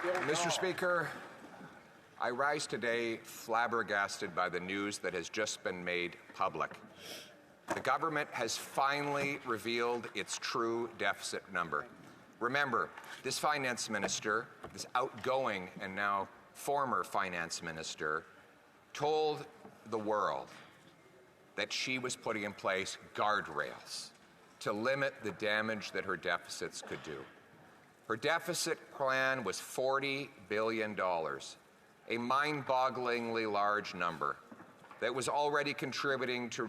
Mr. Speaker, I rise today flabbergasted by the news that has just been made public. The government has finally revealed its true deficit number. Remember, this finance minister, this outgoing and now former finance minister, told the world that she was putting in place guardrails to limit the damage that her deficits could do. Her deficit plan was $40 billion, a mind-bogglingly large number that was already contributing to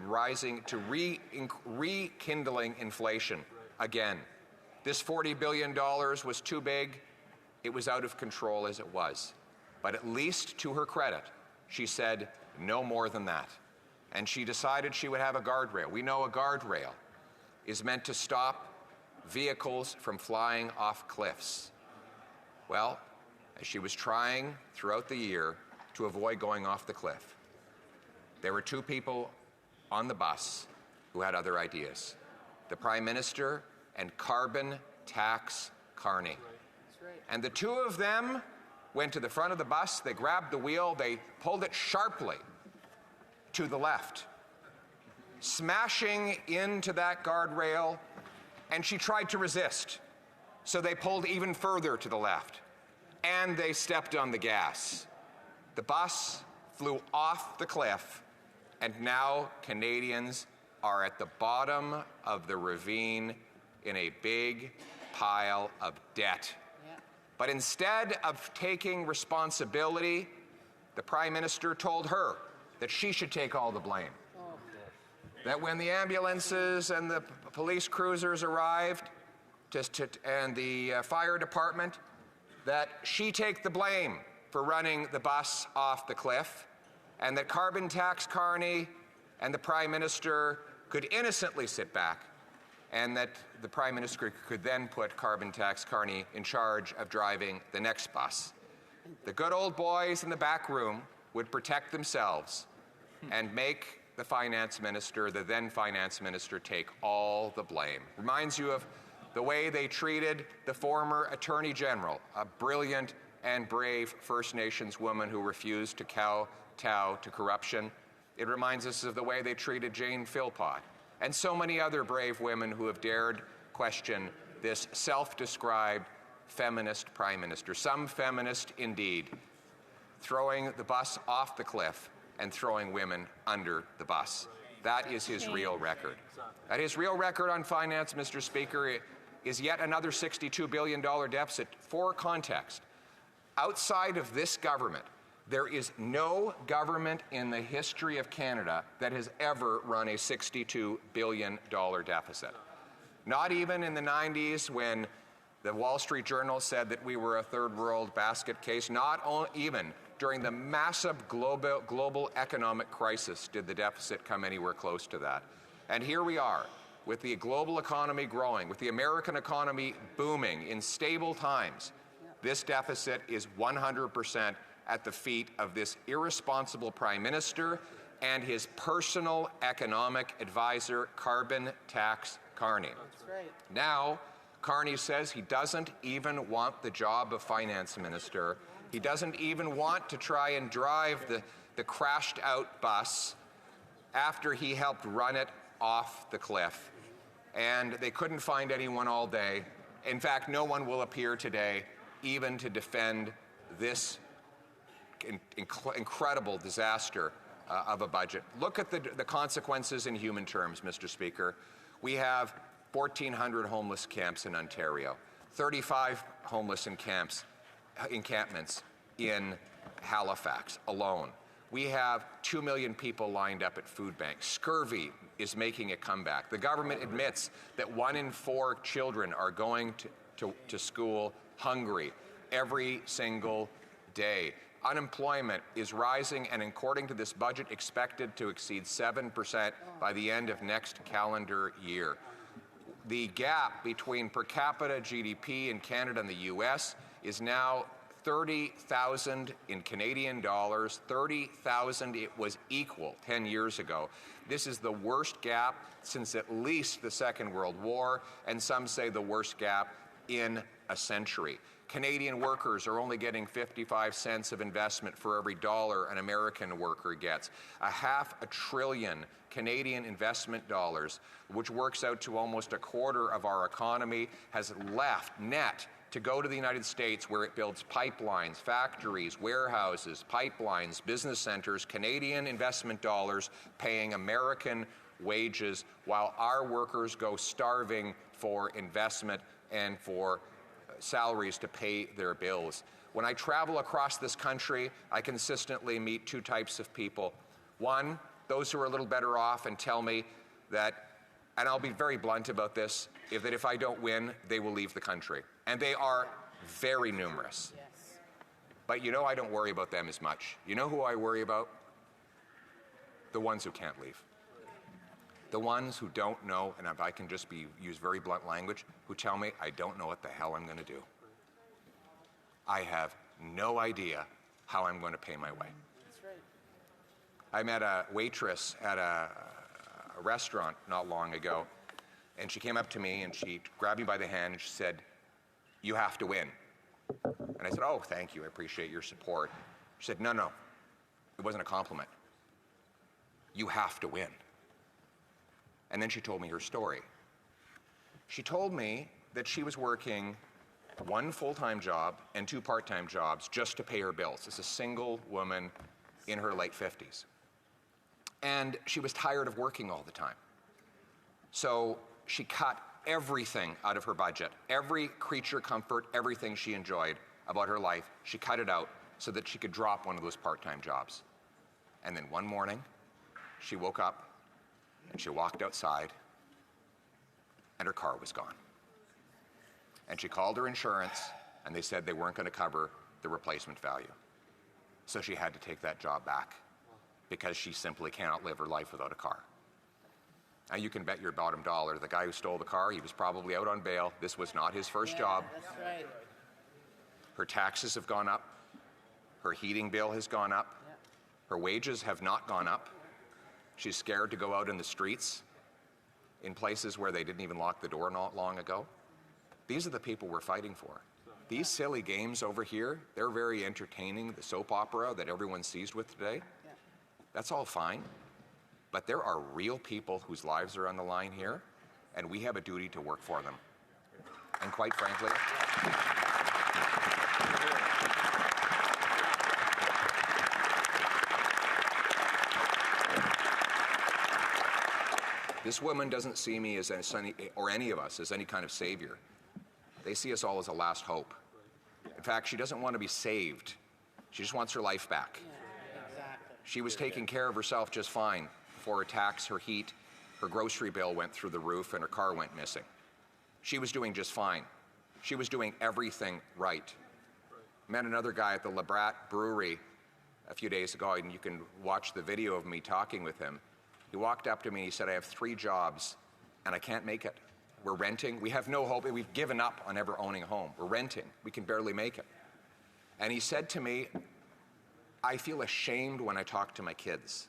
rekindling inflation again. This $40 billion was too big. It was out of control as it was. But at least to her credit, she said no more than that. And she decided she would have a guardrail. We know a guardrail is meant to stop vehicles from flying off cliffs. Well, as she was trying throughout the year to avoid going off the cliff, there were two people on the bus who had other ideas. The Prime Minister and carbon tax Carney. And the two of them went to the front of the bus, they grabbed the wheel, they pulled it sharply to the left, smashing into that guardrail, and she tried to resist. So they pulled even further to the left, and they stepped on the gas. The bus flew off the cliff, and now Canadians are at the bottom of the ravine in a big pile of debt. But instead of taking responsibility, the Prime Minister told her that she should take all the blame. That when the ambulances and the police cruisers arrived and the fire department, that she take the blame for running the bus off the cliff, and that carbon tax Carney and the Prime Minister could innocently sit back, and that the Prime Minister could then put carbon tax Carney in charge of driving the next bus. The good old boys in the back room would protect themselves and make the finance minister, the then finance minister, take all the blame. Reminds you of the way they treated the former Attorney General, a brilliant and brave First Nations woman who refused to kowtow to corruption. It reminds us of the way they treated Jane Philpott and so many other brave women who have dared question this self-described feminist Prime Minister, some feminist indeed, throwing the bus off the cliff and throwing women under the bus. That is his real record. That his real record on finance, Mr. Speaker, is yet another $62 billion deficit. For context, outside of this government, there is no government in the history of Canada that has ever run a $62 billion deficit. Not even in the 90s when the Wall Street Journal said that we were a third world basket case, not even during the massive global economic crisis did the deficit come anywhere close to that. And here we are, with the global economy growing, with the American economy booming in stable times. This deficit is 100% at the feet of this irresponsible Prime Minister and his personal economic advisor, carbon tax Carney. That's right. Now, Carney says he doesn't even want the job of finance minister. He doesn't even want to try and drive the crashed out bus after he helped run it off the cliff. And they couldn't find anyone all day. In fact, no one will appear today even to defend this incredible disaster of a budget. Look at the consequences in human terms, Mr. Speaker. We have 1,400 homeless camps in Ontario, 35 homeless encampments in Halifax alone. We have 2 million people lined up at food banks. Scurvy is making a comeback. The government admits that 1 in 4 children are going to school hungry every single day. Unemployment is rising, and according to this budget, expected to exceed 7% by the end of next calendar year. The gap between per capita GDP in Canada and the US is now 30,000 in Canadian dollars, 30,000 it was equal 10 years ago. This is the worst gap since at least the Second World War, and some say the worst gap in a century. Canadian workers are only getting 55 cents of investment for every dollar an American worker gets. $500 billion Canadian investment dollars, which works out to almost a quarter of our economy, has left net to go to the United States, where it builds pipelines, factories, warehouses, pipelines, business centers, Canadian investment dollars paying American wages, while our workers go starving for investment and for salaries to pay their bills. When I travel across this country, I consistently meet two types of people. One, those who are a little better off and tell me that, and I'll be very blunt about this, that if I don't win, they will leave the country. And they are very numerous. Yes. But you know, I don't worry about them as much. You know who I worry about? The ones who can't leave. The ones who don't know, and if I can just use very blunt language, who tell me, I don't know what the hell I'm going to do. I have no idea how I'm going to pay my way. That's right. I met a waitress at a restaurant not long ago, and she came up to me and she grabbed me by the hand and she said, "You have to win." And I said, "Oh, thank you, I appreciate your support." She said, No, it wasn't a compliment. You have to win." And then she told me her story. She told me that she was working one full-time job and two part-time jobs just to pay her bills as a single woman in her late 50s. And she was tired of working all the time. So she cut everything out of her budget, every creature comfort, everything she enjoyed about her life, she cut it out so that she could drop one of those part-time jobs. And then one morning, she woke up and she walked outside, and her car was gone. And she called her insurance, and they said they weren't going to cover the replacement value. So she had to take that job back because she simply cannot live her life without a car. Now you can bet your bottom dollar the guy who stole the car, he was probably out on bail. This was not his first job. That's right. Her taxes have gone up. Her heating bill has gone up. Her wages have not gone up. She's scared to go out in the streets in places where they didn't even lock the door not long ago. These are the people we're fighting for. These silly games over here, they're very entertaining. The soap opera that everyone's seized with today, that's all fine. But there are real people whose lives are on the line here, and we have a duty to work for them. And quite frankly, this woman doesn't see me as any, or any of us as any kind of savior. They see us all as a last hope. In fact, she doesn't want to be saved. She just wants her life back. Exactly. She was taking care of herself just fine before her tax, her heat, her grocery bill went through the roof and her car went missing. She was doing just fine. She was doing everything right. Met another guy at the La Brat Brewery a few days ago, and you can watch the video of me talking with him. He walked up to me and he said, "I have 3 jobs and I can't make it. We're renting. We have no hope. We've given up on ever owning a home. We're renting. We can barely make it." And he said to me, "I feel ashamed when I talk to my kids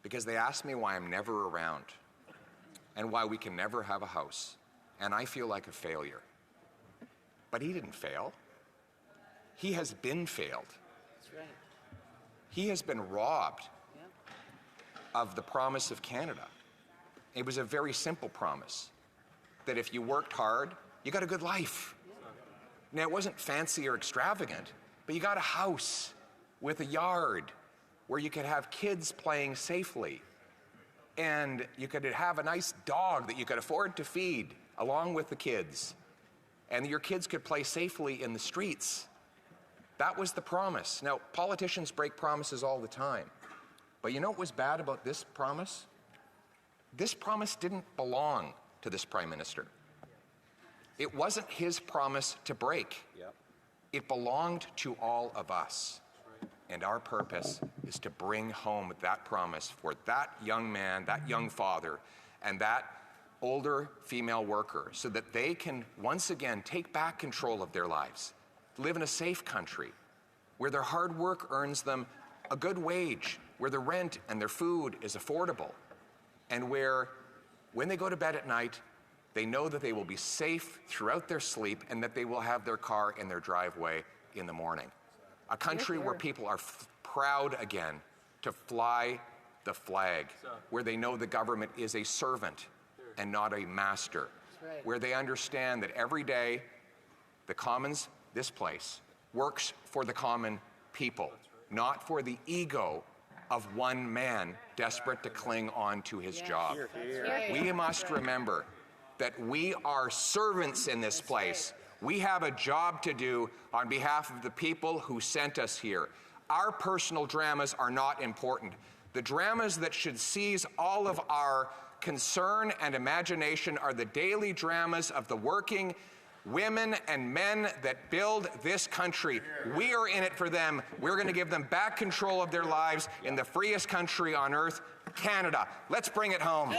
because they ask me why I'm never around and why we can never have a house. And I feel like a failure." But he didn't fail. He has been failed. That's right. He has been robbed of the promise of Canada. It was a very simple promise, that if you worked hard, you got a good life. Now, it wasn't fancy or extravagant, but you got a house with a yard where you could have kids playing safely, and you could have a nice dog that you could afford to feed along with the kids, and your kids could play safely in the streets. That was the promise. Now, politicians break promises all the time. But you know what was bad about this promise? This promise didn't belong to this Prime Minister. It wasn't his promise to break. It belonged to all of us. And our purpose is to bring home that promise for that young man, that young father, and that older female worker, so that they can once again take back control of their lives, live in a safe country where their hard work earns them a good wage, where the rent and their food is affordable, and where, when they go to bed at night, They know that they will be safe throughout their sleep and that they will have their car in their driveway in the morning. A country where people are proud again to fly the flag, where they know the government is a servant and not a master, where they understand that every day the Commons, this place, works for the common people, not for the ego of one man desperate to cling on to his job. We must remember that we are servants in this place. We have a job to do on behalf of the people who sent us here. Our personal dramas are not important. The dramas that should seize all of our concern and imagination are the daily dramas of the working women and men that build this country. We are in it for them. We're going to give them back control of their lives in the freest country on earth, Canada. Let's bring it home.